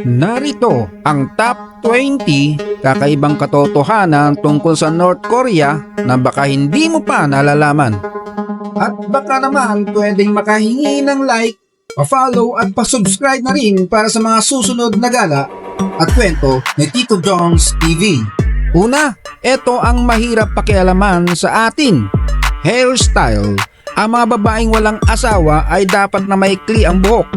Narito ang top 20 kakaibang katotohanan tungkol sa North Korea na baka hindi mo pa nalalaman. At baka naman pwedeng makahingi ng like, pa-follow at pa-subscribe na rin para sa mga susunod na gala at kwento ni Tito Jones TV. Una, ito ang mahirap pakialaman sa atin. Hairstyle. Ang mga babaeng walang asawa ay dapat na maikli ang buhok.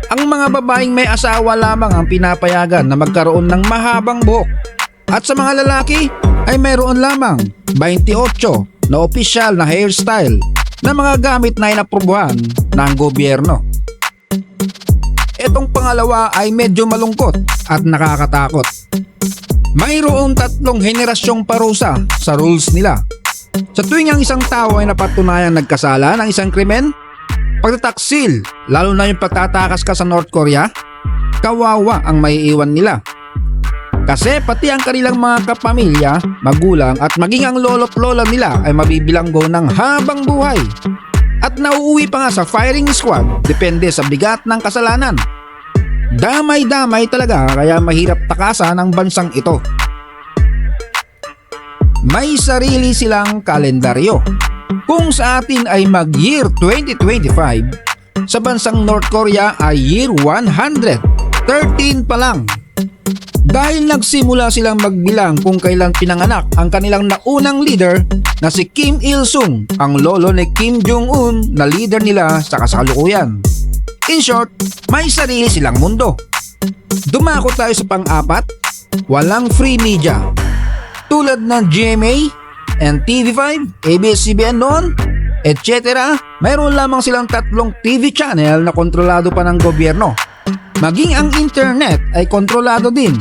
Ang mga babaeng may asawa lamang ang pinapayagan na magkaroon ng mahabang buhok. At sa mga lalaki ay mayroon lamang 28 na opisyal na hairstyle na mga gamit na inaprubuhan ng gobyerno. Itong pangalawa ay medyo malungkot at nakakatakot. Mayroong 3 henerasyong parusa sa rules nila. Sa tuwing ang isang tao ay napatunayang nagkasala ng isang krimen, pagtataksil, lalo na yung patatakas ka sa North Korea, kawawa ang maiiwan nila. Kasi pati ang kanilang mga kapamilya, magulang at maging ang lolo't lola nila ay mabibilanggo ng habang buhay. At nauuwi pa nga sa firing squad depende sa bigat ng kasalanan. Damay-damay talaga kaya mahirap takasan ang bansang ito. May sarili silang kalendaryo. Kung sa atin ay mag-year 2025, sa bansang North Korea ay year 113 pa lang. Dahil nagsimula silang magbilang kung kailan pinanganak ang kanilang naunang leader na si Kim Il-sung, ang lolo ni Kim Jong-un na leader nila sa kasalukuyan. In short, may sarili silang mundo. Dumako tayo sa pang-apat, walang free media. Tulad ng GMA, NTV5, ABS-CBN noon, etc. Mayroon lamang silang 3 TV channel na kontrolado pa ng gobyerno. Maging ang internet ay kontrolado din.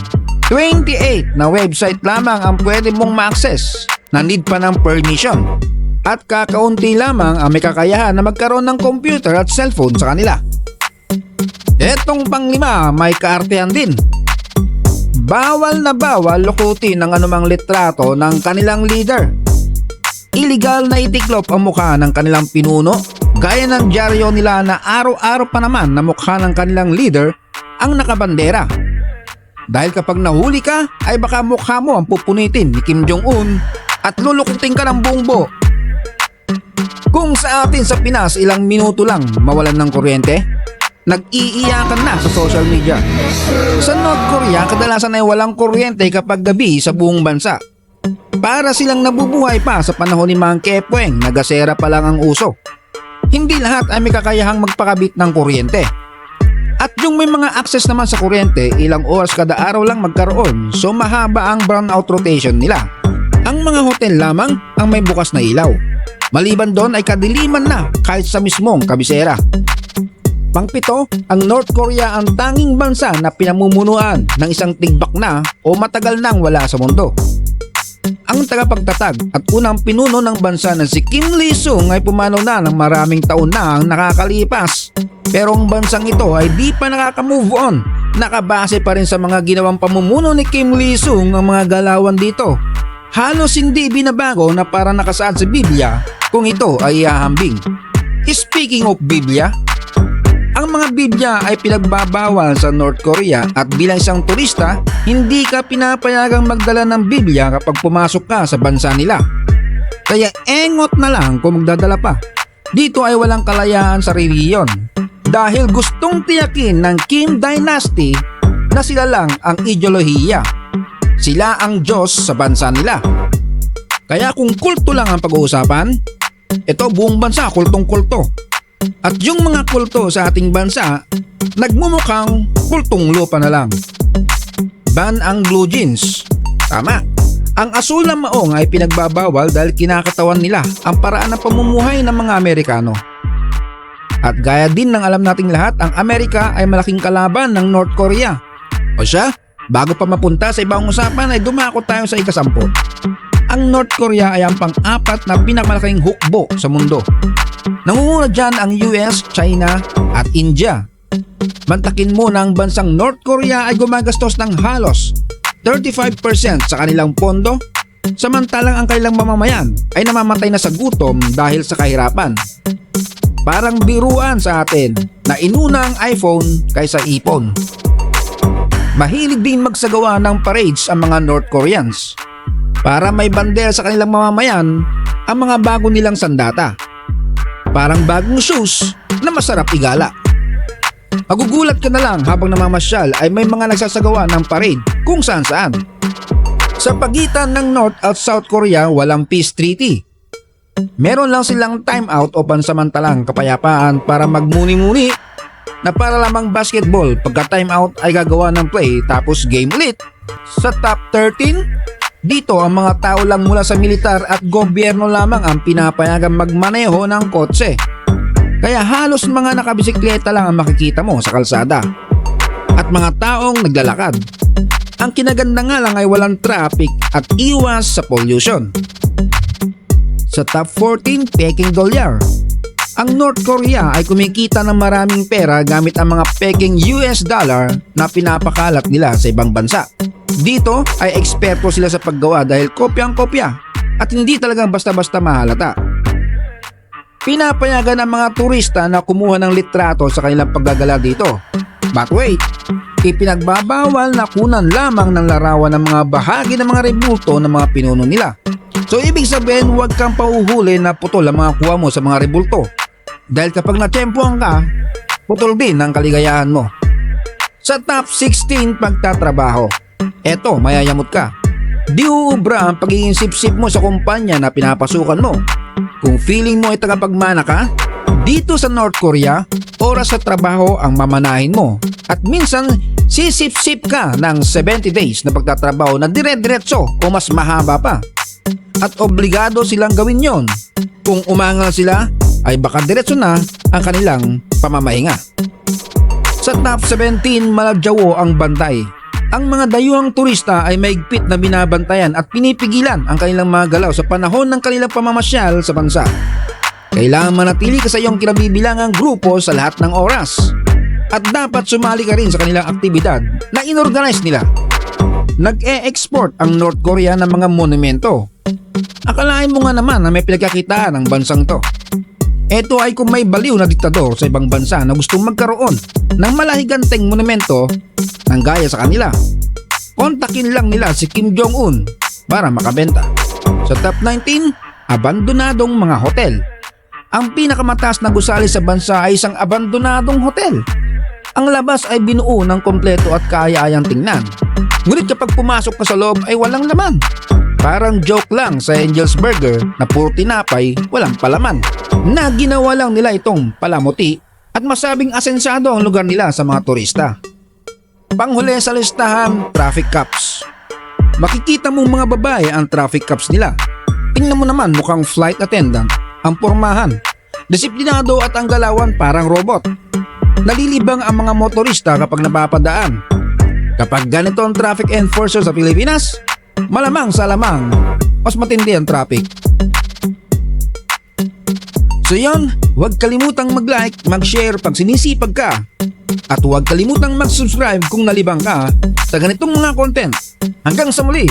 28 na website lamang ang pwede mong ma-access na need pa ng permission. At kakaunti lamang ang may kakayahan na magkaroon ng computer at cellphone sa kanila. Etong panglima, may kaartehan din. Bawal na bawal lukutin ng anumang litrato ng kanilang leader. Illegal na itiklop ang mukha ng kanilang pinuno, gaya ng dyaryo nila na araw-araw pa naman na mukha ng kanilang leader ang nakabandera. Dahil kapag nahuli ka, ay baka mukha mo ang pupunitin ni Kim Jong-un at lulukutin ka ng buong buo. Kung sa atin sa Pinas ilang minuto lang mawalan ng kuryente, nag-iiyakan na sa social media. Sa North Korea, kadalasan ay walang kuryente kapag gabi sa buong bansa. Para silang nabubuhay pa sa panahon ni Mang Kepweng na gasera pa lang ang uso. Hindi lahat ay may kakayahang magpakabit ng kuryente. At yung may mga access naman sa kuryente, ilang oras kada araw lang magkaroon, so mahaba ang brownout rotation nila. Ang mga hotel lamang ang may bukas na ilaw. Maliban doon ay kadiliman na kahit sa mismong kabisera. Pangpito, ang North Korea ang tanging bansa na pinamumunuan ng isang tigbak na o matagal nang wala sa mundo. Ang tagapagtatag at unang pinuno ng bansa na si Kim Il-sung ay pumanaw na ng maraming taon na ang nakakalipas. Pero ang bansang ito ay di pa nakaka-move on. Nakabase pa rin sa mga ginawang pamumuno ni Kim Il-sung ang mga galawan dito. Halos hindi binabago na para nakasaad sa Biblia kung ito ay ihahambing. Speaking of Biblia, ang mga Biblia ay pinagbabawal sa North Korea at bilang isang turista, hindi ka pinapayagang magdala ng Biblia kapag pumasok ka sa bansa nila. Kaya engot na lang kung magdadala pa. Dito ay walang kalayaan sa reliyon dahil gustong tiyakin ng Kim Dynasty na sila lang ang ideolohiya. Sila ang Diyos sa bansa nila. Kaya kung kulto lang ang pag-uusapan, ito buong bansa kultong-kulto. At yung mga kulto sa ating bansa, nagmumukhang kultong lupa na lang. Ban ang blue jeans. Tama. Ang asul na maong ay pinagbabawal dahil kinakatawan nila ang paraan ng pamumuhay ng mga Amerikano. At gaya din ng alam nating lahat, ang Amerika ay malaking kalaban ng North Korea. O siya, bago pa mapunta sa ibang usapan ay dumako tayo sa ika-10. Ang North Korea ay ang pang-4 na pinakamalaking hukbo sa mundo. Nangunguna dyan ang US, China at India. Mantakin mo na ang bansang North Korea ay gumagastos ng halos 35% sa kanilang pondo, samantalang ang kanilang mamamayan ay namamatay na sa gutom dahil sa kahirapan. Parang biruan sa atin na inuna ang iPhone kaysa ipon. Mahilig din magsagawa ng parades ang mga North Koreans para may bandera sa kanilang mamamayan ang mga bago nilang sandata. Parang bagong shoes na masarap igala. Magugulat ka na lang habang namamasyal ay may mga nagsasagawa ng parade kung saan saan. Sa pagitan ng North at South Korea walang peace treaty. Meron lang silang time out o pansamantalang kapayapaan para magmuni-muni na para lamang basketball pagka time out ay gagawa ng play tapos game ulit. Sa top 13, dito ang mga tao lang mula sa militar at gobyerno lamang ang pinapayagang magmaneho ng kotse. Kaya halos mga nakabisikleta lang ang makikita mo sa kalsada at mga taong naglalakad. Ang kinaganda nga lang ay walang traffic at iwas sa pollution. Sa top 14, Peking Dolyar. Ang North Korea ay kumikita ng maraming pera gamit ang mga Peking US dollar na pinapakalat nila sa ibang bansa. Dito ay eksperto sila sa paggawa dahil kopyang-kopya at hindi talagang basta-basta mahalata. Pinapayagan ang mga turista na kumuha ng litrato sa kanilang paggagala dito. But wait, ipinagbabawal na kunan lamang ng larawan ng mga bahagi ng mga rebulto ng mga pinuno nila. So ibig sabihin huwag kang pauhuli na putol ang mga kuha mo sa mga rebulto. Dahil kapag natsyempohan ka, putol din ang kaligayahan mo. Sa top 16 pagtatrabaho, eto mayayamot ka. Di uubra ang pagiging sip-sip mo sa kumpanya na pinapasukan mo. Kung feeling mo ay tagapagmana ka, dito sa North Korea, oras sa trabaho ang mamanahin mo. At minsan, sisip-sip ka ng 70 days na pagtatrabaho na dire-diretso o mas mahaba pa. At obligado silang gawin yon. Kung umangal sila, ay baka diretso na ang kanilang pamamahinga. Sa top 17, maladyawo ang bantay. Ang mga dayuhang turista ay maigpit na binabantayan at pinipigilan ang kanilang mga galaw sa panahon ng kanilang pamamasyal sa bansa. Kailangan manatili ka sa iyong kinabibilangang grupo sa lahat ng oras. At dapat sumali ka rin sa kanilang aktibidad na inorganize nila. Nag-e-export ang North Korea ng mga monumento. Akalain mo nga naman na may pinagkakitaan ang bansang to. Ito ay kung may baliw na diktador sa ibang bansa na gustong magkaroon ng malahiganteng monumento ng gaya sa kanila. Kontakin lang nila si Kim Jong-un para makabenta. Sa top 19, abandonadong mga hotel. Ang pinakamataas na gusali sa bansa ay isang abandonadong hotel. Ang labas ay binuo ng kompleto at kaaya-ayang tingnan. Ngunit kapag pumasok ka sa loob ay walang laman. Parang joke lang sa Angel's Burger na puro tinapay, walang palaman. Na ginawa lang nila itong palamuti at masabing asensado ang lugar nila sa mga turista. Panghuli sa listahan, traffic cops. Makikita mong mga babae ang traffic cops nila. Tingnan mo naman mukhang flight attendant ang pormahan. Disiplinado at ang galawan parang robot. Nalilibang ang mga motorista kapag napapadaan. Kapag ganito ang traffic enforcer sa Pilipinas, malamang sa lamang, mas matindi ang traffic. So yun, huwag kalimutang mag-like, mag-share pag sinisipag ka. At huwag kalimutang mag-subscribe kung nalibang ka sa ganitong mga content. Hanggang sa muli!